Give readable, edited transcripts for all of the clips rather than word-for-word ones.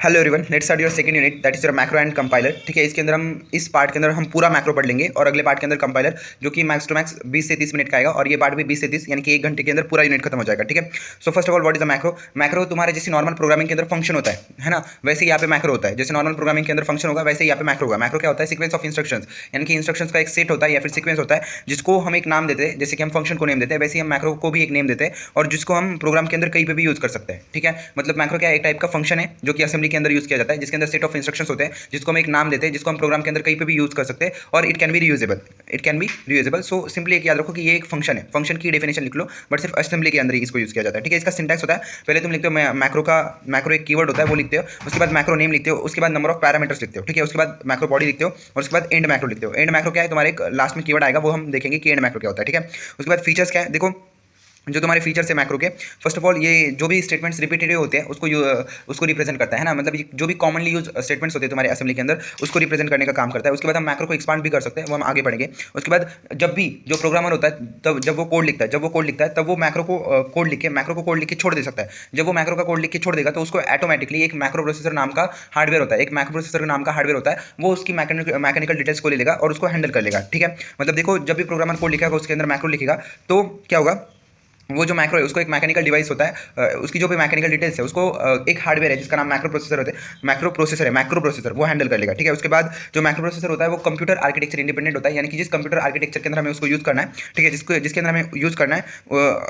Hello everyone, let's start your second unit that is your macro and compiler. ठीक है, इसके अंदर हम इस पार्ट के अंदर हम पूरा मैक्रो पढ़ लेंगे और अगले पार्ट के अंदर कंपाइलर, जो कि मैक्स टू मैक्स 20 से 30 मिनट का आएगा और ये पार्ट भी 20 से 30 यानी कि 1 घंटे के अंदर पूरा यूनिट खत्म हो जाएगा। ठीक है, so first of all what is the macro. Macro तुम्हारे जैसे नॉर्मल प्रोग्रामिंग के अंदर फंक्शन होता है ना, वैसे यहाँ पे मैक्रो होता है। जैसे नॉर्मल प्रोग्रामिंग के अंदर फंक्शन होगा वैसे यहाँ पे मैक्रो होगा। मैक्रो क्या होता है? सीक्वेंस ऑफ इंस्ट्रक्शंस, यानी कि इंस्ट्रक्शंस का एक सेट होता है या फिर सीक्वेंस होता है जिसको हम एक नाम देते हैं। जैसे कि हम फंक्शन को नेम देते हैं, वैसे ही हम मैक्रो को भी एक नेम देते हैं और जिसको हम प्रोग्राम के अंदर कहीं पे भी यूज कर सकते हैं। ठीक है, मतलब मैक्रो क्या एक टाइप का फंक्शन है जो कि असेंबली के अंदर यूज किया जाता है, जिसके अंदर सेट ऑफ इंस्ट्रक्शंस होते हैं जिसको हम एक नाम देते हैं, जिसको हम प्रोग्राम के अंदर कहीं पे भी यूज कर सकते हैं और it can be reusable. So simply एक याद रखो कि ये एक फंक्शन है। फंक्शन की डेफिनेशन लिख लो, बट सिर्फ असेंबली के अंदर ही इसको यूज किया जाता है। ठीक है, इसका सिंटैक्स होता है, पहले तुम लिखते हो मैक्रो एक कीवर्ड होता है वो लिखते हो, उसके बाद मैक्रो नेम लिखते हो, उसके बाद नंबर ऑफ पैरामीटर्स लिखते हो। ठीक है, उसके बाद मैक्रो बॉडी लिखते हो और उसके बाद एंड मैक्रो लिखते हो। एंड मैक्रो क्या है? तुम्हारे लास्ट में कीवर्ड आएगा, वो हम देखेंगे कि एंड मैक्रो क्या होता है। ठीक है, उसके बाद फीचर्स क्या है? देखो जो तुम्हारे फीचर्स है मैक्रो के, फर्स्ट ऑफ ऑल ये जो भी स्टेटमेंट्स रिपीटेटिव होते हैं उसको रिप्रेजेंट करता है ना, मतलब जो भी कॉमनली यूज स्टेटमेंट्स होते हैं तुम्हारे असेंबली के अंदर उसको रिप्रेजेंट करने का काम करता है। उसके बाद हम मैक्रो को एक्सपांड भी कर सकते हैं, वो हम आगे पढ़ेंगे। उसके बाद जब भी जो प्रोग्रामर होता है तब जब वो कोड लिखता है तब वो मैक्रो को कोड लिख के छोड़ दे सकता है। जब वो मैक्रो का कोड लिख के छोड़ देगा तो उसको ऑटोमेटिकली एक मैक्रो प्रोसेसर नाम का हार्डवेयर होता है, एक मैक्रो प्रोसेसर नाम का हार्डवेयर होता है, वो उसकी मैकेनिकल डिटेल्स को ले लेगा और उसको हैंडल कर लेगा। ठीक है, मतलब देखो जब भी प्रोग्रामर कोड लिखेगा उसके अंदर मैक्रो लिखेगा तो क्या होगा, वो जो मैक्रो है उसको एक मैकेनिकल डिवाइस होता है, उसकी जो भी मैकेनिकल डिटेल्स है उसको एक हार्डवेयर है जिसका नाम मैक्रो प्रोसेसर वो हैंडल कर लेगा। ठीक है, उसके बाद जो मैक्रो प्रोसेसर होता है वो कंप्यूटर आर्किटेक्चर इंडिपेंडेंट होता है, यानी कि जिस कंप्यूटर आर्किटेक्चर के अंदर हमें उसको यूज करना है, ठीक है, जिसके अंदर हमें यूज करना है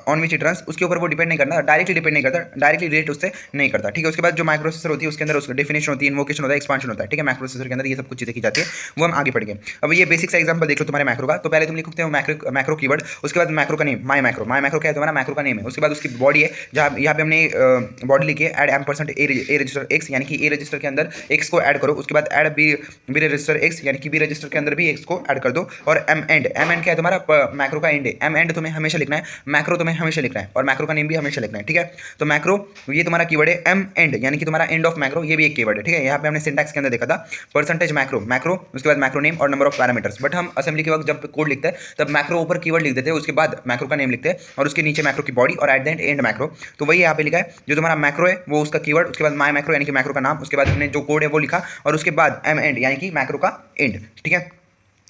ऑन विच इट रन्स, उसके ऊपर वो डिपेंड नहीं करता, डायरेक्टली डिपेंड नहीं करता, डायरेक्टली रिलेट उससे नहीं करता। ठीक है, उसके बाद जो माइक्रो प्रोसेसर होती है उसके अंदर उसका डेफिनेशन होती है, इन्वोकेशन होता है, एक्सपांशन होता है। ठीक है, मैक्रो प्रोसेसर के अंदर ये सब कुछ चीजें की जाती है, वो हम आगे पढ़ेंगे। अब ये बेसिक सा एग्जांपल देख लो तुम्हारे मैक्रो का। तो पहले तुम लिखते हो मैक्रो कीवर्ड, उसके बाद मैक्रो का नेम माई मैक्रो क्या है? तुम्हारा मैक्रो का नेम है। उसके बाद उसकी बॉडी है, जहाँ यहाँ पे हमने बॉडी लिखी है ऐड M% ए रजिस्टर एक्स, यानी कि ए रजिस्टर के अंदर एक्स को ऐड करो। उसके बाद ऐड बी रजिस्टर एक्स, यानी कि बी रजिस्टर के अंदर भी एक्स को ऐड कर दो। और एम एंड क्या है? तुम्हारा मैक्रो का एंड है। एम एंड तुम्हें हमेशा लिखना है, मैक्रो तुम्हें हमेशा लिखना है और मैक्रो का नेम भी हमेशा लिखना है। ठीक है, तो मैक्रो ये तुम्हारा कीवर्ड है। एम एंड यानी कि तुम्हारा एंड ऑफ मैक्रो, ये भी एक कीवर्ड है। ठीक है, यहाँ पे हमने सिंटैक्स के अंदर देखा था परसेंटेज मैक्रो, उसके बाद मैक्रो नेम और नंबर ऑफ पैरामीटर्स। बट हम असेंबली के वक्त जब कोड लिखते हैं तब मैक्रो ऊपर कीवर्ड लिख देते हैं, उसके बाद मैक्रो का नेम लिखते हैं और उसके नीचे मैक्रो की बॉडी और एट द एंड मैक्रो। तो वही यहाँ पे लिखा है, जो तुम्हारा मैक्रो है वो उसका कीवर्ड, उसके बाद माई मैक्रो यानी कि मैक्रो का नाम, उसके बाद हमने जो कोड है वो लिखा और उसके बाद एम एंड यानी कि मैक्रो का एंड। ठीक है,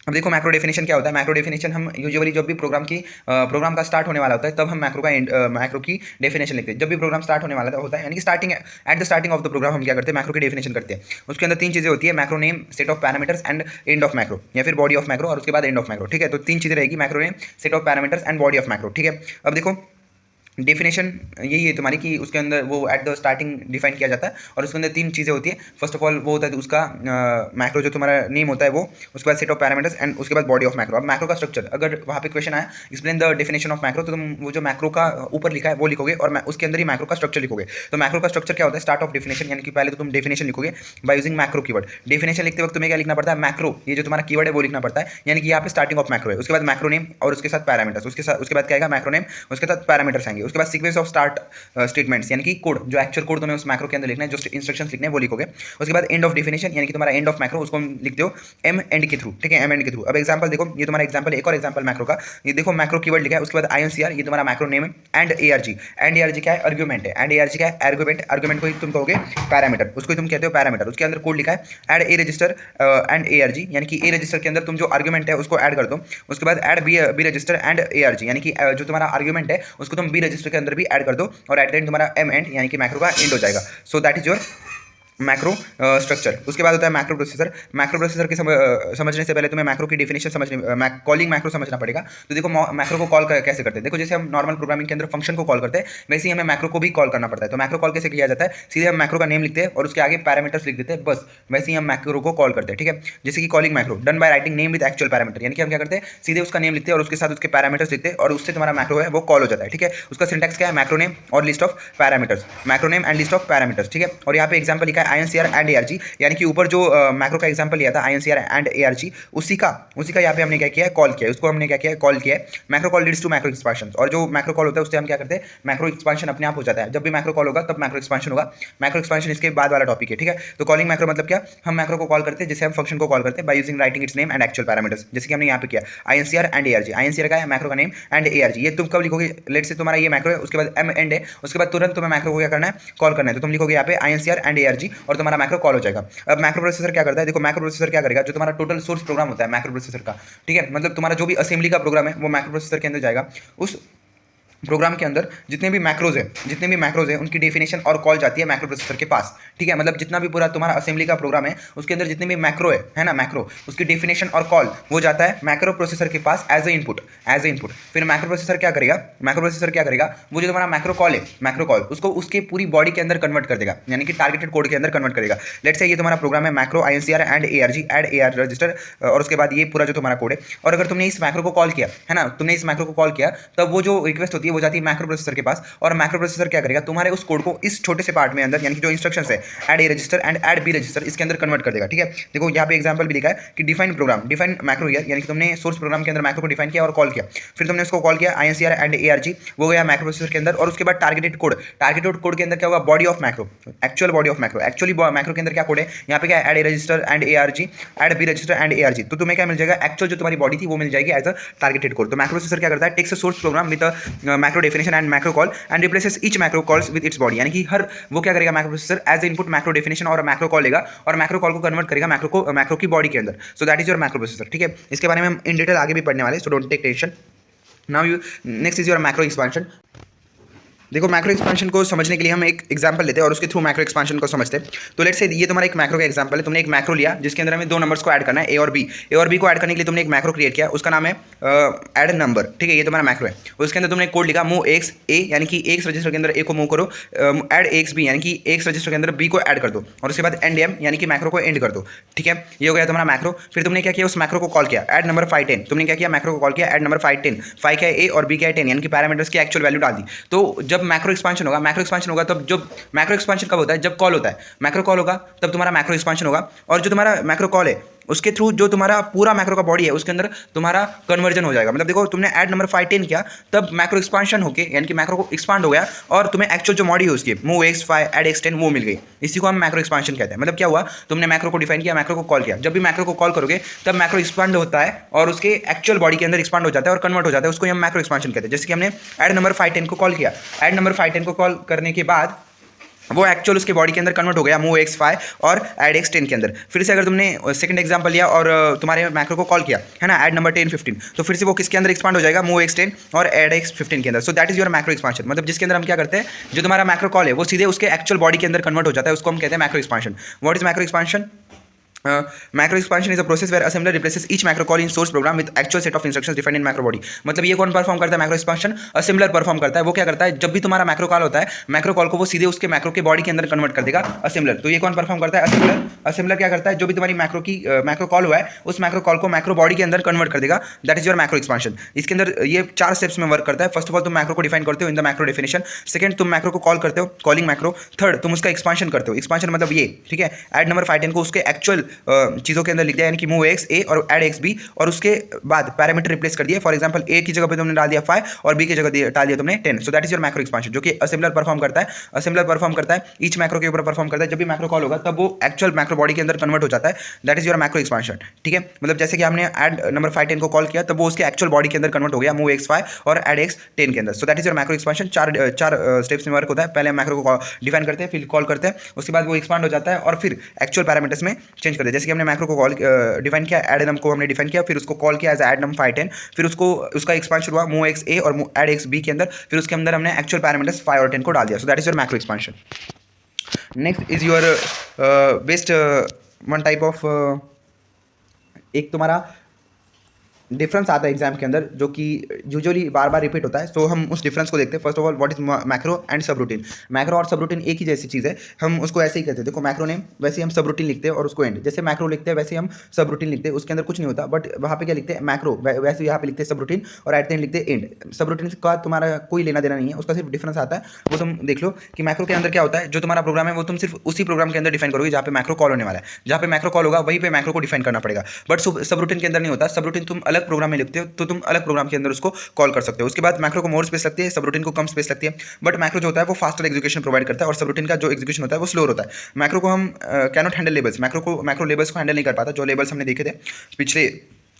अब देखो मैक्रो डेफिनेशन क्या होता है। मैक्रो डेफिनेशन हम यूजुअली जब भी प्रोग्राम का स्टार्ट होने वाला होता है तब हम मैक्रो की डेफिनेशन लिखते हैं। जब भी प्रोग्राम स्टार्ट होने वाला होता है यानी कि at the starting of the program हम क्या करते हैं? मैक्रो की डेफिनेशन करते हैं। उसके अंदर 3 चीज़ें होती है, macro name, set of parameters and end of macro, या फिर बॉडी ऑफ मैक्रो और उसके बाद एंड ऑफ मैक्रो। ठीक है, तो 3 चीज़ें रहेगी, macro name, set of parameters and body of macro. ठीक है, अब देखो डेफिनेशन यही है तुम्हारी कि उसके अंदर वो एट द स्टार्टिंग डिफाइन किया जाता है और उसके अंदर 3 चीज़ें होती है। फर्स्ट ऑफ ऑल वो होता है उसका मैक्रो जो तुम्हारा नेम होता है वो, उसके बाद सेट ऑफ पैरामीटर्स एंड उसके बाद बॉडी ऑफ मैक्रो। अब मैक्रो का स्ट्रक्चर, अगर वहाँ पे क्वेश्चन आया explain the definition of macro, तो तुम वो जो मैक्रो का ऊपर लिखा है वो लिखोगे और उसके अंदर ही मैक्रो का स्ट्रक्चर लिखोगे। तो मैक्रो का स्ट्रक्चर क्या होता है? स्टार्ट ऑफ डेफिनेशन, यानी कि पहले तो तुम डेफिनेशन लिखोगे by using macro keyword. Definition लिखते वक्त तुम्हें क्या लिखना पड़ता है? मैक्रो, ये जो तुम्हारा कीवर्ड है वो लिखना पड़ता है, यानी कि यहाँ पे स्टार्टिंग ऑफ मैक्रो है, उसके बाद मैक्रो नेम और उसके साथ पैरामीटर्स, उसके बाद क्या आएगा? मैक्रो नेम, उसके साथ पैरामीटर्स आएंगे, उसके बाद सीक्वेंस ऑफ स्टार्ट स्टेटमेंट्स, यानी कि कोड, जो एक्चुअल कोड तुम्हें उस मैक्रो के अंदर लिखना है, जो इंस्ट्रक्शंस लिखने हैं वो लिखोगे। उसके बाद एंड ऑफ डेफिनेशन, यानी कि तुम्हारा एंड ऑफ मैक्रो, उसको हम लिखते हो एम एंड के थ्रू। ठीक है, एम एंड के थ्रू। अब एग्जांपल देखो, ये तुम्हारा एग्जांपल, एक और एग्जांपल मैक्रो का, ये देखो मैक्रो कीवर्ड लिखा है, उसके बाद INCR, ये तुम्हारा मैक्रो नेम है, एंड ARG क्या है? आर्गुमेंट है, एंड ARG क्या है? आर्गुमेंट को तुम कहोगे पैरामीटर, उसको तुम कहते हो पैरामीटर। उसके अंदर कोड लिखा है add a register and ARG, यानी कि ए रजिस्टर के अंदर तुम जो आर्गुमेंट है उसको ऐड कर दो। उसके बाद add B register and ARG, यानी कि जो तुम्हारा आर्गुमेंट है उसको तुम बी रजिस्टर के अंदर भी ऐड कर दो और एट द एंड तुम्हारा एम एंड यानी कि मैक्रो का एंड हो जाएगा। सो that is your macro structure. उसके बाद होता है मैक्रो प्रोसेसर। मैक्रो प्रोसेसर की समझने से पहले तुम्हें मैक्रो की डेफिनेशन कॉलिंग मैक्रो समझना पड़ेगा। तो देखो मैक्रो को कॉल कैसे करते हैं? देखो जैसे हम नॉर्मल प्रोग्रामिंग के अंदर फंक्शन को कॉल करते हैं वैसे ही हमें मैक्रो को भी कॉल करना पड़ता है। तो मैक्रो कॉल कैसे किया जाता है? सीधे हम मैक्रो का नेम लिखते हैं और उसके आगे पैरामीटर्स लिख देते हैं, बस वैसे ही हम मैक्रो को कॉल करते हैं। ठीक है, जैसे कि calling macro done by writing name with actual parameter, यानी कि हम क्या करते हैं? सीधे उसका नेम लिखते हैं और उसके साथ उसके पैरामीटर्स लिखते हैं और उससे तुम्हारा मैक्रो है वो कॉल हो जाता है। ठीक है, उसका सिंटैक्स क्या है? मैक्रो नेम और list of parameters, macro name and list of parameters. ठीक है, और यहाँ पे एग्जांपल लिखा है INCR एंड ARG, यानी कि ऊपर जो मैक्रो का एग्जांपल लिया था INCR एंड ARG, उसी का यहाँ पे हमने क्या किया है? कॉल किया है। उसको हमने क्या किया है? कॉल किया है। Macro call leads to macro expansion, और जो मैक्रो कॉल होता है उससे हम क्या करते हैं? मैक्रो एक्सपांशन अपने आप हो जाता है। जब भी मैक्रो कॉल होगा तब मैक्रो एक्सपांशन होगा। मैक्रो एक्सपांशन इसके बाद वाला टॉपिक है। ठीक है, तो कॉलिंग मैक्रो मतलब क्या? हम मैक्रो को कॉल करते हैं जैसे हम फंक्शन को कॉल करते हैं by using writing it's name and actual parameters, जैसे कि हमने यहाँ पे किया INCR एंड ARG। INCR का है मैक्रो का नेम एंड ARG, ये तुम कब लिखोगे? लेट से तुम्हारा ये मैक्रो है, उसके बाद एम एंड है, उसके बाद तुरंत तुम्हें मैक्रो को क्या करना है? कॉल करना है। तो तुम लिखोगे यहाँ पे INCR एंड ARG आएगी और तुम्हारा मैक्रो कॉल हो जाएगा। अब मैक्रो प्रोसेसर क्या करता है, देखो मैक्रो प्रोसेसर क्या करेगा, जो तुम्हारा टोटल सोर्स प्रोग्राम होता है मैक्रो प्रोसेसर का, ठीक है, मतलब तुम्हारा जो भी असेंबली का प्रोग्राम है वो मैक्रो प्रोसेसर के अंदर जाएगा। उस प्रोग्राम के अंदर जितने भी मैक्रोज है उनकी डेफिनेशन और कॉल जाती है मैक्रो प्रोसेसर के पास, ठीक है, मतलब जितना भी पूरा तुम्हारा असेंबली का प्रोग्राम है उसके अंदर जितने भी मैक्रो है ना, मैक्रो उसकी डेफिनेशन और कॉल वो जाता है मैक्रो प्रोसेसर के पास एज ए इनपुट। फिर मैक्रो प्रोसेसर क्या करेगा, वो जो तुम्हारा मैक्रो कॉल है, मैक्रो कॉल उसको उसके पूरी बॉडी के अंदर कन्वर्ट कर देगा, यानी कि टारगेटेड कोड के अंदर कन्वर्ट करेगा। लेट्स से ये तुम्हारा प्रोग्राम है macro INCR and ARG add AR register, और उसके बाद ये पूरा जो तुम्हारा कोड है, और अगर तुमने इस मैक्रो को कॉल किया है ना, तब वो जो रिक्वेस्ट होती है वो जाती है मैक्रो प्रोसेसर के पास, और मैक्रो प्रोसेसर क्या करेगा, तुम्हारे उस कोड को इस छोटे से पार्ट में अंदर, यानी कि जो इंस्ट्रक्शंस है add A register and add B register, इसके अंदर कन्वर्ट कर देगा, ठीक है। देखो यहाँ पे एग्जांपल भी लिखा है कि डिफाइन मैक्रो हियर, यानी कि तुमने सोर्स प्रोग्राम के अंदर मैक्रो को डिफाइन किया और कॉल किया, फिर तुमने उसको कॉल किया INCR एंड ARG, वो गया मैक्रो प्रोसेसर के अंदर, और उसके बाद टारगेटेड कोड के अंदर क्या होगा, body of macro, actual macro के अंदर क्या कोड है, यहाँ पे क्या add A register and ARG, add B register and ARG, तो तुम्हें क्या मिल जाएगा, एक्चुअल जो तुम्हारी बॉडी थी वो मिल जाएगी एज अ टारगेटेड कोड। तो मैक्रो प्रोसेसर क्या करता है, takes a source program with a macro definition and macro call and replaces each macro calls with its body, यानी कि हर वो क्या करेगा, macro processor as input macro definition और मैक्रो कॉल लेगा और मैक्रो कॉल को कन्वर्ट करेगा मैक्रो की बॉडी के अंदर। So that is your macro processor, ठीक है। इसके बारे में हम इन डिटेल आगे भी पढ़ने वाले, so don't take tension. Now you next is your macro expansion. देखो मैक्रो एक्सपांशन को समझने के लिए हम एक एग्जांपल लेते हैं और उसके थ्रू मैक्रो एक्सपांशन को समझते हैं। तो लेट्स से ये तुम्हारा एक मैक्रो का एग्जांपल है, तुमने एक मैक्रो लिया जिसके अंदर हमें दो नंबर्स को ऐड करना है, ए और बी को ऐड करने के लिए तुमने एक मैक्रो क्रिएट किया, उसका नाम है ऐड नंबर, ठीक है, ये तुम्हारा मैक्रो है। उसके अंदर तुमने एक कोड लिखा मूव एक्स ए, यानी कि एक्स रजिस्टर के अंदर ए को मूव करो, ऐड एक्स बी, यानी कि एक्स रजिस्टर के अंदर बी को ऐड कर दो, और उसके बाद एंड एम, यानी कि मैक्रो को एंड कर दो, ठीक है। ये हो गया तुम्हारा मैक्रो। फिर तुमने क्या किया, उस मैक्रो को कॉल किया, ऐड नंबर 5 10, तुमने क्या किया, मैक्रो को कॉल किया, ऐड नंबर 5 10, 5 क्या है ए और बी क्या है 10, यानी कि पैरामीटर्स की एक्चुअल वैल्यू डाल दी। तो जब मैक्रो एक्सपांशन होगा तब जब मैक्रो एक्सपांशन कब होता है, जब कॉल होता है, मैक्रो कॉल होगा तब तुम्हारा मैक्रो एक्सपांशन होगा, और जो तुम्हारा मैक्रो कॉल है उसके थ्रू जो तुम्हारा पूरा मैक्रो का बॉडी है उसके अंदर तुम्हारा कन्वर्जन हो जाएगा। मतलब देखो तुमने ऐड नंबर 5 10 किया तब मैक्रो एक्सपांशन होके, यानी कि मैक्रो को एक्सपांड हो गया और तुम्हें एक्चुअल जो बॉडी है उसकी मूव एक्स 5 ऐड एक्स 10 वो मिल गई। इसी को हम मैक्रो एक्सपांशन कहते हैं। मतलब क्या हुआ, तुमने मैक्रो को डिफाइन किया, मैक्रो को कॉल किया, जब भी मैक्रो को कॉल करोगे तब मैक्रो एक्सपांड होता है और उसके एक्चुअल बॉडी के अंदर एक्सपांड हो जाता है और कन्वर्ट हो जाता है, उसको हम मैक्रो एक्सपांशन कहते हैं। जैसे कि हमने ऐड नंबर 5 10 को कॉल किया, ऐड नंबर 5 10 को कॉल करने के बाद वो एक्चुअल उसके बॉडी के अंदर कन्वर्ट हो गया मूव एक्स 5 और ऐड एक्स 10 के अंदर। फिर से अगर तुमने सेकंड एग्जांपल लिया और तुम्हारे मैक्रो को कॉल किया है ना, ऐड नंबर 10 15, तो फिर से वो किसके अंदर एक्सपांड हो जाएगा, मूव एक्स 10 और ऐड एक्स 15 के अंदर। So that is your macro expansion. मतलब जिसके अंदर हम क्या करते हैं, जो तुम्हारा मैक्रो कॉल है वो सीधे उसके एक्चुअल बॉडी के अंदर कन्वर्ट हो जाता है, उसको हम कहते हैं macro expansion. What is macro expansion? Macro expansion is a process where assembler replaces each macro call in source program with actual set of instructions defined in macro body। मतलब ये कौन परफॉर्म करता है, मैक्रो एक्सपांशन असेंबलर परफॉर्म करता है। वो क्या करता है, जब भी तुम्हारा मैक्रो कॉल होता है, मैक्रो कॉल को वो सीधे उसके मैक्रो के बॉडी के अंदर कन्वर्ट कर देगा असेंबलर। तो ये कौन परफॉर्म करता है, असेंबलर। असेंबलर क्या करता है, जो भी तुम्हारी मैक्रो कॉल हुआ है उस मैक्रो कॉल को मैक्रो बॉडी के अंदर कन्वर्ट कर देगा। That is your macro expansion. इसके अंदर ये 4 स्टेप्स में वर्क करता है। फर्स्ट ऑफ ऑल तुम मैक्रो को डिफाइन करते हो in the macro definition, second तुम मैक्रो को कॉल करते हो कॉलिंग मैक्रो, थर्ड तुम उसका एक्सपांशन करते हो, एक्सपांशन मतलब ये, ठीक है, ऐड नंबर 5 10 को उसके एक्चुअल चीज़ों के अंदर लिख दिया, यानी कि मूव एक्स ए और ऐड एक्स बी, और उसके बाद पैरामीटर रिप्लेस कर दिए। फॉर एग्जांपल ए की जगह पे तुमने डाल दिया 5 और बी की जगह डाल दिया तुमने 10। सो that is your macro expansion, जो कि असेंबलर परफॉर्म करता है। असेंबलर परफॉर्म करता है ईच मैक्रो के ऊपर परफॉर्म करता है। जब भी मैक्रो कॉल होगा तब वो एक्चुअल मैक्रो बॉडी के अंदर कन्वर्ट हो जाता है। That is your macro expansion, ठीक है। मतलब जैसे कि हमने ऐड नंबर 5 10 को कॉल किया तब वो उसके एक्चुअल बॉडी के अंदर कन्वर्ट हो गया मूव एक्स 5 और ऐड एक्स 10 के अंदर। So that is your macro expansion. चार स्टेप्स में वर्क होता है। पहले हम मैक्रो को डिफाइन करते हैं, फिर कॉल करते हैं, उसके बाद वो एक्सपांड हो जाता है और फिर एक्चुअल पैरामीटर्स में चेंज करते हैं। जैसे कि हमने मैक्रो को कॉल डिफाइन किया, ऐड नम को हमने डिफाइन किया, फिर उसको कॉल किया एज ऐड नम 5 10, फिर उसको उसका एक्सपांशन हुआ मूव एक्स ए और ऐड एक्स बी के अंदर, फिर उसके अंदर हमने एक्चुअल पैरामीटर्स 5 और 10 को डाल दिया। सो that is your macro expansion. Next is your best one type of एक तुम्हारा डिफरेंस आता है एग्जाम के अंदर जो कि यूजुअली बार बार रिपीट होता है। सो हम उस डिफरेंस को देखते हैं। First of all what is macro and सब रूटीन। मैक्रो और सब रूटीन एक ही जैसी चीज़ है, हम उसको ऐसे ही कहते हैं। देखो मैक्रो नेम वैसे ही हम सब रूटीन लिखते हैं और उसको एंड, जैसे मैक्रो लिखते हैं वैसे ही हम सब रूटीन लिखते हैं, उसके अंदर कुछ नहीं होता, बट वहाँ पे क्या लिखते हैं मैक्रो, वैसे यहाँ पे लिखते हैं सब रूटीन और एट द एंड लिखते हैं एंड। सब रूटीन का तुम्हारा कोई लेना देना नहीं है, उसका सिर्फ डिफरेंस आता है। वो तुम देख लो कि मैक्रो के अंदर क्या होता है, जो तुम्हारा प्रोग्राम है वो तुम सिर्फ उसी प्रोग्राम के अंदर डिफाइन करोगे जहाँ पे मैक्रो कॉल होने वाला है। जहाँ पे मैक्रो कॉल होगा वहीं पे मैक्रो को डिफाइन करना पड़ेगा, बट सब रूटीन के अंदर नहीं होता। सब रूटीन तुम अलग प्रोग्राम में लिखते हो तो तुम अलग प्रोग्राम के अंदर उसको कॉल कर सकते हो। उसके बाद मैक्रो को मोर स्पेस लगती है, सब रूटीन को कम स्पेस लगती है, बट मैक्रो जो होता है वो फास्टर एग्जीक्यूशन प्रोवाइड करता है और सब रूटीन का जो एग्जीक्यूशन होता है वो स्लो होता है। मैक्रो को हम can not handle labels, macro labels को हैंडल नहीं कर पाता। जो लेबल्स हमने देखे थे पिछले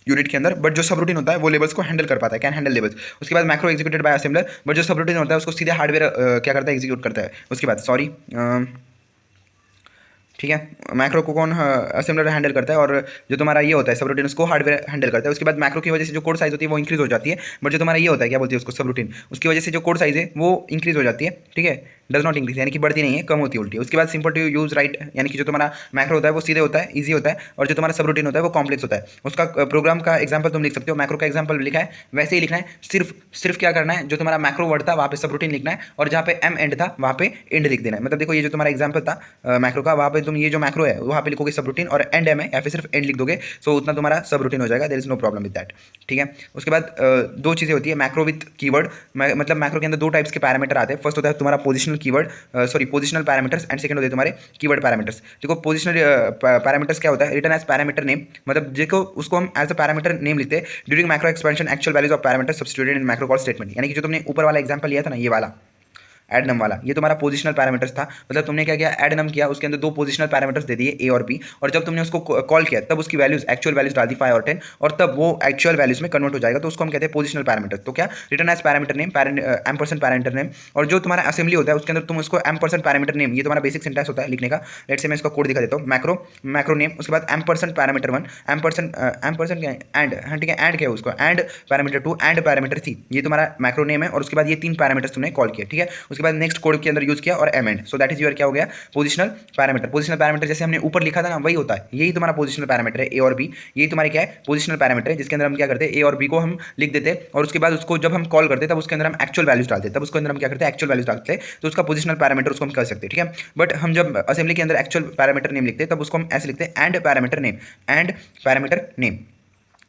यूनिट के अंदर, बट जो सब रूटीन होता है वो लेबल्स को हैंडल कर पाता है, कैन हैंडल लेबल्स। उसके बाद macro executed by assembler, but जो सब रूटीन होता है उसको सीधे हार्डवेयर क्या करता है, एग्जीक्यूट करता है। उसके बाद ठीक है। मैक्रो को कौन असेंबलर हैंडल करता है, और जो तुम्हारा ये होता है सब रूटीन उसको हार्डवेयर हैंडल करता है। उसके बाद मैक्रो की वजह से जो कोड साइज होती है वो इंक्रीज हो जाती है, बट जो तुम्हारा ये होता है क्या बोलते हैं उसको सब रूटीन, उसकी वजह से जो कोड साइज है वो इंक्रीज हो जाती है, ठीक है, डज नॉट इंक्रीज, यानी कि बढ़ती नहीं है, कम होती है, उल्टी। उसके बाद सिंपल टू यूज राइट, यानी कि जो तुम्हारा मैक्रो होता है वो सीधे होता है, ईजी होता है, और जो तुम्हारा सब रूटीन होता है वो कॉम्प्लेक्स होता है। उसका प्रोग्राम का एग्जाम्पल तुम लिख सकते हो, मैक्रो का एग्जाम्पल लिखा है वैसे ही लिखना है, सिर्फ क्या करना है, जो तुम्हारा मैक्रो वर्ड था वहाँ पे सब रूटीन लिखना है, और जहाँ पे एम एंड था वहाँ पे एंड लिख देना है। मतलब देखो ये जो तुम्हारा एग्जाम्पल था मैक्रो का, वहाँ पे तुम ये जो मैक्रो है वहाँ पे लिखोगे सब रूटीन और एंड एम है, या फिर सिर्फ एंड लिख दोगे, सो उतना तुम्हारा सब रूटीन हो जाएगा, there is no problem with that, ठीक है। उसके बाद दो चीज़ें होती है मैक्रो विथ कीवर्ड, मतलब मैक्रो के अंदर दो टाइप्स के पैरामीटर आते हैं। फर्स्ट होता है तुम्हारा positional keyword, sorry positional parameters, and second होते हैं तुम्हारे कीवर्ड पैरामीटर्स। देखो पोजिशनल पैरामीटर्स क्या होता है, रिटर्न एज पैरामीटर नेम, मतलब देखो उसको हम एज अ पैरामीटर नेम लिखते हैं during macro expansion actual values of parameter substituted in macro call statement, यानी कि जो तुमने ऊपर वाला एग्जांपल लिया था ना, ये वाला एड नम वाला, ये तुम्हारा पोजिशनल पैरामीटर्स था। मतलब तुमने क्या किया, एड नम किया, उसके अंदर दो पोजिशनल पैरामीटर्स दे दिए ए और बी, और जब तुमने उसको कॉल किया तब उसकी वैल्यूज एक्चुअल वैल्यूज डाल दी 5 और 10, और तब वो एक्चुअल वैल्यूज में कन्वर्ट हो जाएगा, तो उसको हम कहते हैं पोजिशनल पैरामीटर्स। तो क्या, written as parameter name, M percent parameter name, और जो तुम्हारा असेंबली होता है उसके अंदर तुम उसको एम परसेंट पैरामीटर नेम, ये तुम्हारा बेसिक सिंटैक्स होता है लिखने का। लेट्स से मैं इसका कोड दिखा देता हूँ, मैक्रो नेम, उसके बाद M percent parameter 1, M percent end, हाँ ठीक है, एंड क्या है उसको, एंड पैरामीटर 2 एंड पैरामीटर 3, ये तुम्हारा मैक्रो नेम है, और उसके बाद ये 3 पैरामीटर्स तुमने कॉल किया, ठीक है। उसके बाद नेक्स्ट कोड के अंदर यूज किया और M end, so that is your क्या हो गया, पोजिशनल पैरामीटर। पोजिशनल पैरामीटर जैसे हमने ऊपर लिखा था ना, वही होता है, यही तुम्हारा पोजिशनल पैरामीटर है, ए और बी, यही तुम्हारे क्या है, पोजिशनल पैरामीटर है, जिसके अंदर हम क्या करते हैं, ए और बी को हम लिख देते हैं, और उसके बाद उसको जब हम कॉल करते हैं तब उसके अंदर हम एक्चुअल वैल्यूज डालते हैं, तब उसके अंदर हम क्या करते हैं, एक्चुअल वैल्यूज डालते हैं, तो उसका पोजिशनल पैरामीटर उसको हम कर सकते हैं, ठीक है। बट हम जब असेंबली के अंदर एक्चुअल पैरामीटर नेम लिखते हैं तब उसको हम ऐसे लिखते हैं, and parameter name, and parameter name.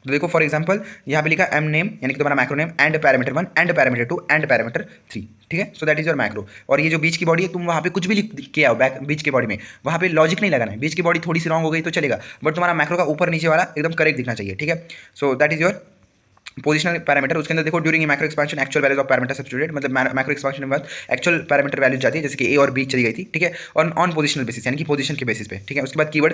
तो देखो फॉर एग्जांपल यहाँ पे लिखा एम नेम, यानी कि तुम्हारा macro name, and parameter 1 and parameter 2 and parameter 3, ठीक है। सो दैट इज योर मैक्रो। और ये जो बीच की बॉडी है, तुम वहाँ पे कुछ भी लिख के आओ बैक बीच की बॉडी में, वहाँ पे लॉजिक नहीं लगाना है, बीच की बॉडी थोड़ी सी रॉन्ग हो गई तो चलेगा, बट तुम्हारा मैक्रो का ऊपर नीचे वाला एकदम करेक्ट दिखना चाहिए, ठीक है। सो that is your positional parameter. उसके अंदर देखो during macro expansion actual values of parameter substituted, मतलब मैक्रो एक्सपेंशन के बाद एक्चुअल पैरामीटर वैल्यूज जाती है, जैसे कि ए और बी चली गई थी, ठीक है, और ऑन पोजिशनल बेसिस, यानी कि पोजीशन के बेसिस पे, ठीक है। उसके बाद keyword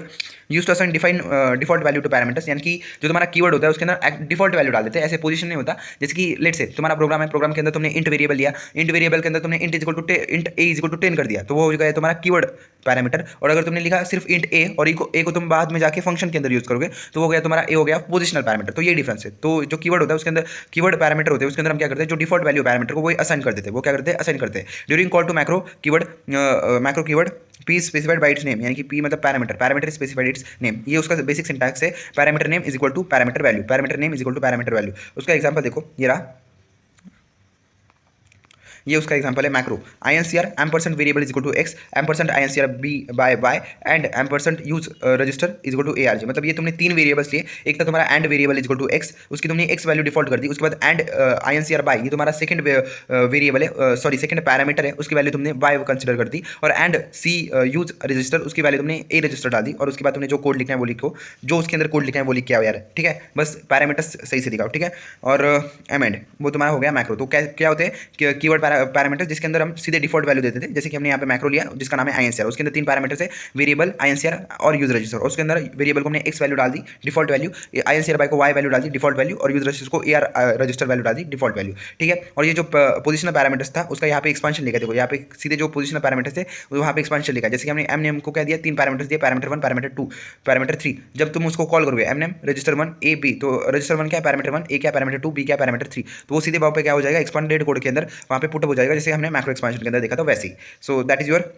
use to assign define default value to parameters, यानी कि जो तुम्हारा कीवर्ड होता है उसके अंदर डिफॉल्ट वैल्यू डाल देते हैं, ऐसे पोजीशन नहीं होता। जैसे कि लेट से तुम्हारा प्रोग्राम है, प्रोग्राम के अंदर तुमने इंट वेरिएबल लिया, इंट वेरिएबल के अंदर तुमने int A is equal to 10 कर दिया, तो वो हो गया तुम्हारा कीवर्ड पैरामीटर। और अगर तुमने लिखा सिर्फ इंट ए, और ए को तुम बाद में जाके फंक्शन के अंदर यूज करोगे, तो वो हो गया तुम्हारा ए हो गया पोजिशनल पैरामीटर। तो ये डिफरेंस है। तो जो कीवर्ड होता है उसके अंदर कीवर्ड पैरामीटर होते हैं, उसके अंदर हम क्या करते हैं, जो डिफॉल्ट वैल्यू पैरामीटर को वो असाइन कर देते हैं, वो क्या करते हैं, असाइन करते हैं during call to macro keyword P specified by its name, यानी कि पी मतलब पैरामीटर स्पेसिफाइड इट्स नेम, ये उसका बेसिक सिंटैक्स है। Parameter name is equal to parameter value, parameter name is equal to parameter value. उसका example देखो, ये रहा, ये उसका एग्जांपल है macro INCR M percent variable is equal to X, M percent INCR B by by, and M percent use register is equal to ARG। मतलब ये तुमने 3 वेरिएबल्स लिए, एक था तुम्हारा and variable is equal to X, उसकी तुमने x value default कर दी। उसके बाद एंड INCR बाय, ये तुम्हारा सेकंड वेरिएबल है, सॉरी सेकंड पैरामीटर है, उसकी वैल्यू तुमने बाय कंसिडर कर दी। और एंड सी यूज रजिस्टर, उसकी वैल्यू तुमने ए रजिस्टर डाल दी। और उसके बाद तुमने जो कोड लिखना है वो लिखो, जो उसके अंदर कोड लिखना है वो लिख के आओ यार, ठीक है। बस पैरामीटर्स सही से दिखाओ, ठीक है। और एम एंड वो तुम्हारा हो गया मैक्रो। तो क्या होते हैं कीवर्ड पैरामीटर्स, जिसके अंदर हम सीधे डिफॉल्ट वैल्यू देते थे, जैसे कि हमने यहाँ पे मैक्रो लिया जिसका नाम है INCR, उसके अंदर 3 पैरामीटर्स है, वेरिएबल INCR और यूज रजिस्टर। उसके अंदर वेरिएबल को हमने एक्स वैल्यू डाल दी डिफॉल्ट वैल्यू, INCR बाय को वाई वैल्यू डाल दी डिफॉल्ट वैल्यू, और यूज रजिस्टर को AR रजिस्टर वैल्यू डाल दी डिफॉल्ट वैल्यू, ठीक है। और ये जो पोजिशनल पैरामीटर्स था उसका यहाँ पे एक्सपेंशन लिखा, देखो यहाँ पे सीधे जो पोजिशनल पैरामीटर्स थे वहाँ पे एक्सपेंशन लिखा, जैसे कि हमने एम नेम को क्या दिया, 3 पैरामीटर्स दिए, पैरामीटर 1 पैरामीटर 2 पैरामीटर 3। जब तुम उसको कॉल करोगे M name register 1 A B, तो रजिस्टर 1 क्या है, पैरामीटर 1, ए क्या पैरामीटर 2, बी क्या पैरामीटर 3, तो वो सीधे वहाँ पे क्या हो जाएगा, एक्सपेंडेड कोड के अंदर वहाँ पे पुट अप हो जाएगा, जैसे हमने मैक्रो एक्सपेंशन के अंदर देखा था वैसे ही। सो दैट इज योर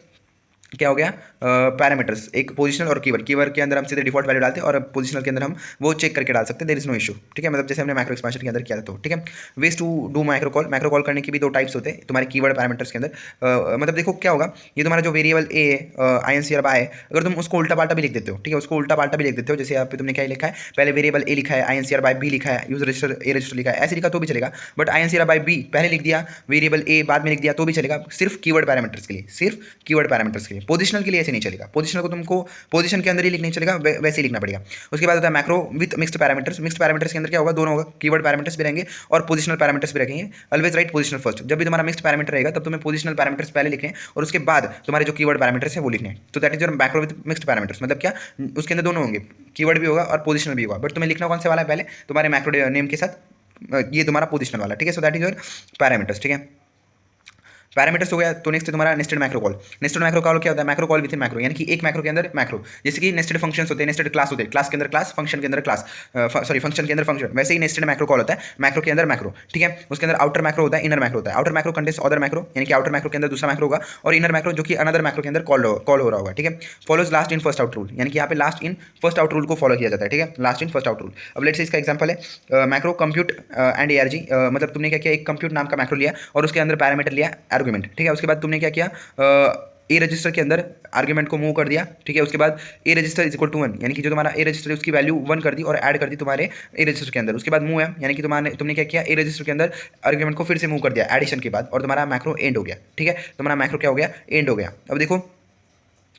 क्या हो गया पैरामीटर्स, एक पोजिशनल और कीवर्ड के अंदर हम सीधे डिफॉल्ट वैल्यू डालते हैं, और पोजिशनल के अंदर हम वो चेक करके डाल सकते हैं, देयर इज नो इशू, ठीक है। मतलब जैसे हमने मैक्रो एक्सपेंशन के अंदर किया था, तो ठीक है। Ways to do macro call करने की भी 2 टाइप्स होते हैं तुम्हारे कीवर्ड पैरामीटर्स के अंदर। मतलब देखो क्या होगा, ये तुम्हारा जो वेरिएबल ए INCR बाय है, अगर तुम उसको उल्टा पाल्टा भी लिख देते हो, ठीक है, उसको उल्टा पाल्टा भी लिख देते हो, जैसे यहाँ पे तुमने क्या लिखा है, पहले वेरिएबल ए लिखा है, INCR बाय बी लिखा है, यूज रजिस्टर ए रजिस्टर लिखा है, ऐसे लिखा तो भी चलेगा। बट INCR बाय बी पहले लिख दिया, वेरिएबल ए बाद में लिख दिया तो भी चलेगा, सिर्फ कीवर्ड पैरामीटर्स के लिए, सिर्फ कीवर्ड पैरामीटर्स के लिए। पोजिशनल के लिए ऐसे नहीं चलेगा, पोजीशन को तुमको पोजीशन के अंदर ही लिखना चलेगा, वैसे ही लिखना पड़ेगा। उसके बाद होता है macro with mixed parameters. Mixed parameters के अंदर क्या होगा, दोनों होगा, कीवर्ड पैरामीटर्स भी रहेंगे और पोजीशनल पैरामीटर्स भी रखेंगे। ऑलवेज राइट पोजीशनल फर्स्ट, जब भी तुम्हारा मिक्स्ड पैरामीटर रहेगा तब तुम्हें पोजीशनल पैरामीटर्स पहले लिखने हैं और उसके बाद तुम्हारे जो कीवर्ड पैरामीटर्स है वो लिखने हैं। तो that is your macro with mixed parameters. मतलब क्या, उसके अंदर दोनों होंगे, कीवर्ड भी होगा और पोजीशनल भी होगा, बट तुम्हें लिखना कौन से वाला है, पहले तुम्हारे मैक्रो नेम के साथ ये तुम्हारा पोजीशनल वाला, ठीक है। सो दैट इज योर पैरामीटर्स, ठीक है। पैरामीटर्स हो गया। तो नेक्स्ट तुम्हारा nested macro call. Nested macro call क्या होता है? Macro call with in macro, यानी कि एक मैक्रो के अंदर मैक्रो। जैसे कि नेस्टेड फंक्शंस होते हैं, नेस्टेड क्लास होते हैं, क्लास के अंदर क्लास, फंक्शन के अंदर क्लास, सॉरी फंक्शन के अंदर फंक्शन, वैसे ही नेस्टेड मैक्रो कॉल होता है, मैक्रो के अंदर मैक्रो, ठीक है। उसके अंदर आउटर मैक्रो होता है, इनर मैक्रो होता है। Outer macro contains other macro, यानी कि आउटर मैक्रो के अंदर दूसरा मैक्रो होगा, और इनर मैक्रो जो कि अनदर मैक्रो के अंदर कॉल हो रहा होगा, ठीक है। Follows last in first out rule, यानी कि यहाँ पे last in first out rule को फॉलो किया जाता है, ठीक है, last in first out rule. अब लेट्स से इसका एग्जांपल है मैक्रो कंप्यूट एंड ARG, मतलब तुमने क्या किया, एक कंप्यूट नाम का मैक्रो लिया और उसके अंदर पैरामीटर लिया आर्गुमेंट, ठीक है। उसके बाद तुमने क्या किया, ए रजिस्टर के अंदर आर्गुमेंट को मूव कर दिया, ठीक है। उसके बाद ए रजिस्टर इज इक्वल टू 1, यानी कि जो तुम्हारा ए रजिस्टर है उसकी वैल्यू 1 कर दी और ऐड कर दी तुम्हारे ए रजिस्टर के अंदर। उसके बाद मूव है, यानी कि तुमने क्या किया, ए रजिस्टर के अंदर आर्गुमेंट को फिर से मूव कर दिया एडिशन के बाद, और तुम्हारा मैक्रो एंड हो गया, ठीक है। तुम्हारा मैक्रो क्या हो गया, एंड हो गया। अब देखो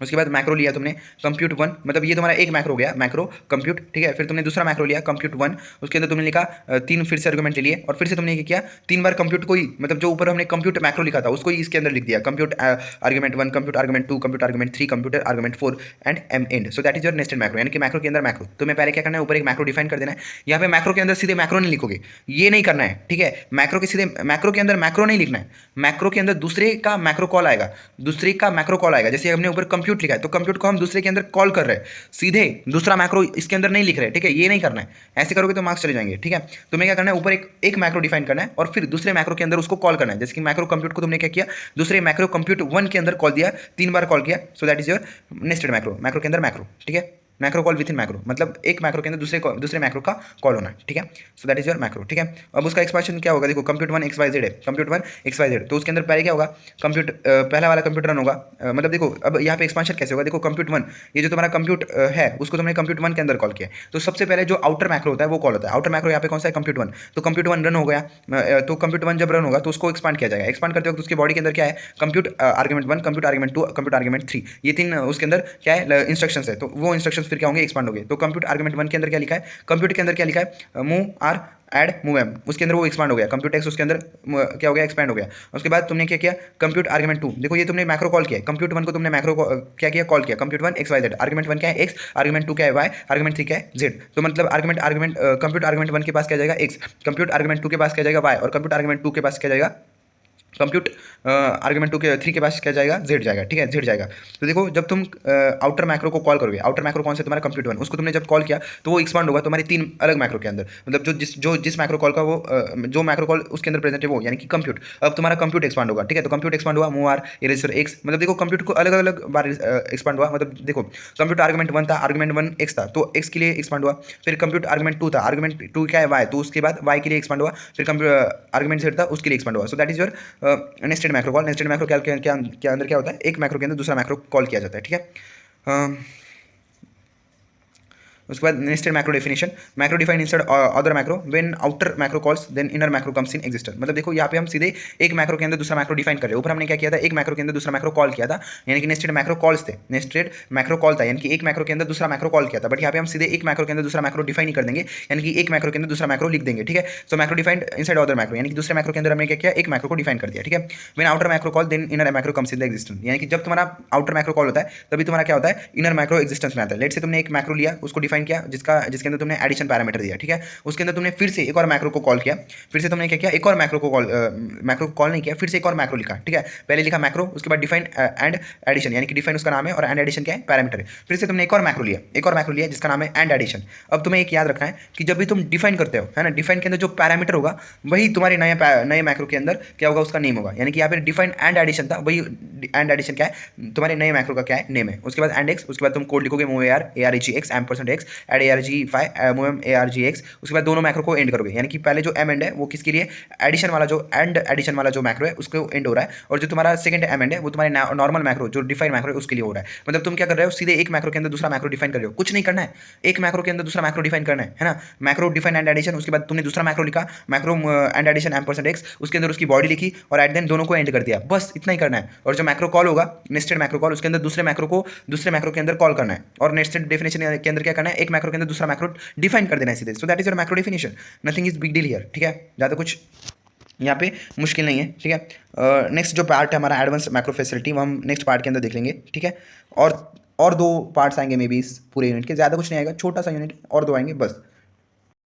उसके बाद मैक्रो लिया तुमने कंप्यूट 1, मतलब ये तुम्हारा एक मैक्रो हो गया, मैक्रो कंप्यूट, ठीक है। फिर तुमने दूसरा मैक्रो लिया कंप्यूट 1, उसके अंदर तुमने लिखा 3 फिर से आर्गुमेंट ले लिए, और फिर से तुमने क्या किया, 3 बार कंप्यूट को ही, मतलब जो ऊपर हमने कंप्यूट मैक्रो लिखा था उसको ही इसके अंदर लिख दिया, compute argument 1, compute argument 2, compute argument 3, compute argument 4 and M end. So that is your nested macro, यानी कि मैक्रो के अंदर मैक्रो। तुम्हें पहले क्या करना है, ऊपर एक मैक्रो डिफाइन कर देना है। यहाँ पे मैक्रो के अंदर सीधे मैक्रो नहीं लिखोगे, ये नहीं करना है, ठीक है। मैक्रो के सीधे मैक्रो के अंदर मैक्रो नहीं लिखना है, मैक्रो के अंदर दूसरे का मैक्रो कॉल आएगा, दूसरे का मैक्रो कॉल आएगा। जैसे हमने ऊपर कंप्यूट लिखा है तो कंप्यूट को हम दूसरे के अंदर कॉल कर रहे हैं, सीधे दूसरा मैक्रो इसके अंदर नहीं लिख रहे, ठीक है। ये नहीं करना है, ऐसे करोगे तो मार्क्स चले जाएंगे, ठीक है। तुम्हें क्या करना है, ऊपर एक मैक्रो डिफाइन करना है और फिर दूसरे मैक्रो के अंदर उसको कॉल करना है। जैसे कि मैक्रो कंप्यूट को तुमने क्या किया, दूसरे मैक्रो कंप्यूट 1 के अंदर कॉल दिया, 3 बार कॉल किया। सो that is your nested macro, macro के अंदर मैक्रो, ठीक है। Macro call with in macro, मतलब एक मैक्रो के अंदर दूसरे मैक्रो का कॉल होना है, ठीक है। सो दैट इज योर मैक्रो, ठीक है। अब उसका एक्सप्रेशन क्या होगा, देखो कंप्यूट 1 XYZ है, कंप्यूट 1 XYZ, तो उसके अंदर पहले क्या होगा, कंप्यूट पहला वाला कंप्यूट रन होगा, मतलब देखो अब यहाँ पे एक्सपांशन कैसे होगा, देखो कंप्यूट 1, ये जो तुम्हारा कंप्यूट है उसको तुमने कंप्यूट 1 के अंदर कॉल किया, तो सबसे पहले जो आउटर मैक्रो होता है वो कॉल होता है। आउटर मैक्रो यहाँ पे कौन सा है, कंप्यूट 1, तो कंप्यूट 1 रन हो गया, तो कंप्यूट 1 जब रन होगा तो उसको एक्सपांड किया जाएगा। एक्सपांड करते वक्त उसके बॉडी के अंदर क्या है, compute argument 1, compute argument 2, compute argument 3, ये 3 उसके अंदर क्या है, इंस्ट्रक्शंस है। तो वो इंस्ट्रक्शंस फिर क्या होंगे, एक्सपांड होंगे। तो कंप्यूट आर्गुमेंट 1 के अंदर क्या लिखा है, कंप्यूट के अंदर क्या लिखा है, move R add move M, उसके अंदर वो एक्सपांड हो गया, कंप्यूट एक्स उसके अंदर क्या हो गया, एक्सपैंड हो गया। उसके बाद तुमने क्या किया, कंप्यूट आर्गुमेंट 2, देखो ये तुमने मैक्रो कॉल किया, कंप्यूट 1 को तुमने मैक्रो क्या किया, कॉल किया, कंप्यूट 1 XYZ, आर्गुमेंट 1 क्या है x, आर्गुमेंट 2 क्या है y, आर्गुमेंट 3 क्या है z। तो मतलब आर्गुमेंट कंप्यूट आर्गुमेंट 1 के पास क्या जाएगा x, कंप्यूट आर्गुमेंट 2 के पास क्या जाएगा y, और कंप्यूट आर्गुमेंट 2 के पास क्या जाएगा, कंप्यूट आर्गुमेंट 2 के 3 के पास क्या जाएगा, जेड जाएगा, ठीक है, जेड जाएगा। तो देखो जब तुम आउटर मैक्रो को कॉल करोगे, आउटर मैक्रो कौन सा तुम्हारा कंप्यूट 1, उसको तुमने जब कॉल किया तो वो एक्सपांड होगा तुम्हारे 3 अलग मैक्रो के अंदर, मतलब जिस मैक्रो कॉल का वो जो मैक्रो कॉल उसके अंदर प्रेजेंट है वो, यानी कि कंप्यूट। अब तुम्हारा कंप्यूट एक्सपांड होगा, ठीक है, तो कंप्यूट एक्सपांड हुआ, मूव आर इरेजर एक्स, मतलब देखो कंप्यूट को अलग अलग बार एक्सपांड हुआ, मतलब देखो कंप्यूट आर्गुमेंट 1 था, आर्गुमेंट 1 एक्स था तो एक्स के लिए एक्सपांड हुआ, फिर कंप्यूट आर्गुमेंट 2 था, आर्गुमेंट 2 क्या है वाई, तो उसके बाद वाई के लिए एक्सपांड हुआ, फिर कंप्यूट आर्गुमेंट जेड था उसके लिए एक्सपांड हुआ। सो that is your nested macro call. Nested macro के अंदर क्या होता है, एक मैक्रो के अंदर दूसरा मैक्रो कॉल किया जाता है, ठीक है। उसके बाद nested macro definition, macro define instead other macro when outer macro calls then inner macro comes in existence. मतलब देखो यहाँ पे हम सीधे एक मैक्रो के अंदर दूसरा मैक्रो डिफाइन कर रहे हैं। ऊपर हमने क्या किया था, एक मैक्रो के अंदर दूसरा मैक्रो कॉल किया था, यानी कि नेस्टेड मैक्रो कॉल्स थे, नेस्टेड मैक्रो कॉल था, यानी कि एक मैक्रो के अंदर दूसरा मैक्रो कॉल किया था। बट यहाँ पे हम सीधे एक मैक्रो के अंदर दूसरा मैक्रो डिफाइन ही कर देंगे, यानी कि एक मैक्रो के अंदर दूसरा मैक्रो लिख देंगे, ठीक है। So macro defined inside other macro, यानी कि दूसरे मैक्रो के अंदर हमने क्या किया, एक मैक्रो को डिफाइन कर दिया, ठीक है। When outer macro call then inner macro comes in the existence, यानी कि जब तुम्हारा आउटर मैक्रो कॉल होता है तभी तुम्हारा क्या होता है, इनर मैक्रो एग्जिस्टेंस में आता है। लेट से तुमने एक मैक्रो लिया, उसको डिफाइन किया, जिसके अंदर तुमने एडिशन पैरामीटर दिया, ठीक है। उसके अंदर तुमने फिर से एक और मैक्रो को कॉल किया, फिर से तुमने क्या किया, एक और मैक्रो को कॉल नहीं किया, फिर से एक और मैक्रो लिखा, ठीक है। पहले लिखा मैक्रो, उसके बाद डिफाइन एंड एडिशन, यानी कि डिफाइन उसका नाम है और एंड एडिशन क्या है, पैरामीटर है। फिर से तुमने एक और मैक्रो लिया जिसका नाम है एंड एडिशन। अब तुम्हें एक याद रखना है कि जब भी तुम डिफाइन करते हो, है ना, डिफाइन के अंदर जो पैरामीटर होगा वही तुम्हारे नए मैक्रो के अंदर क्या होगा, उसका नेम होगा। यानी कि यहाँ पे डिफाइन एंड एडिशन था, वही एंड एडिशन क्या है, तुम्हारे नए मैक्रो का क्या है, नेम है। उसके बाद एंड एक्स, उसके बाद तुम कोड लिखोगे move ARG x %x add ARG5 move ARG x, उसके बाद दोनों मैक्रो को एंड करोगे, यानी कि पहले जो एम एंड है वो किसके लिए, एडिशन वाला जो एंड एडिशन वाला जो मैक्रो है उसको एंड हो रहा है, और जो तुम्हारा सेकंड एम एंड है वो तुम्हारे नॉर्मल मैक्रो जो डिफाइन मैक्रो है उसके लिए हो रहा है। मतलब तुम क्या कर रहे हो, सीधे एक मैक्रो के अंदर दूसरा मैक्रो डिफाइन कर रहे हो, कुछ नहीं करना है, एक मैक्रो के अंदर दूसरा मैक्रो डिफाइन करना है ना, मैक्रो डिफाइन एंड एडिशन। उसके बाद तुमने दूसरा मैक्रो लिखा, मैक्रो एंड एडिशन %x, उसके अंदर उसकी बॉडी लिखी और एट देन दोनों को एंड कर दिया, बस इतना ही करना है। और जो मैक्रो कॉल होगा नेस्टेड मैक्रो कॉल, उसके अंदर दूसरे मैक्रो के अंदर कॉल करना है, और नेस्टेड डेफिनेशन के अंदर क्या करना है, एक मैक्रो के अंदर दूसरा मैक्रो डिफाइन कर देना है सीधे। सो that is your macro definition, nothing is big deal here, ठीक है, ज़्यादा कुछ यहाँ पे मुश्किल नहीं है, ठीक है। नेक्स्ट जो पार्ट है हमारा एडवांस मैक्रो फैसिलिटी, वो हम नेक्स्ट पार्ट के अंदर देख लेंगे, ठीक है। और 2 पार्ट्स आएंगे मे बी इस पूरे यूनिट के, ज़्यादा कुछ नहीं आएगा, छोटा सा यूनिट और 2 आएंगे बस।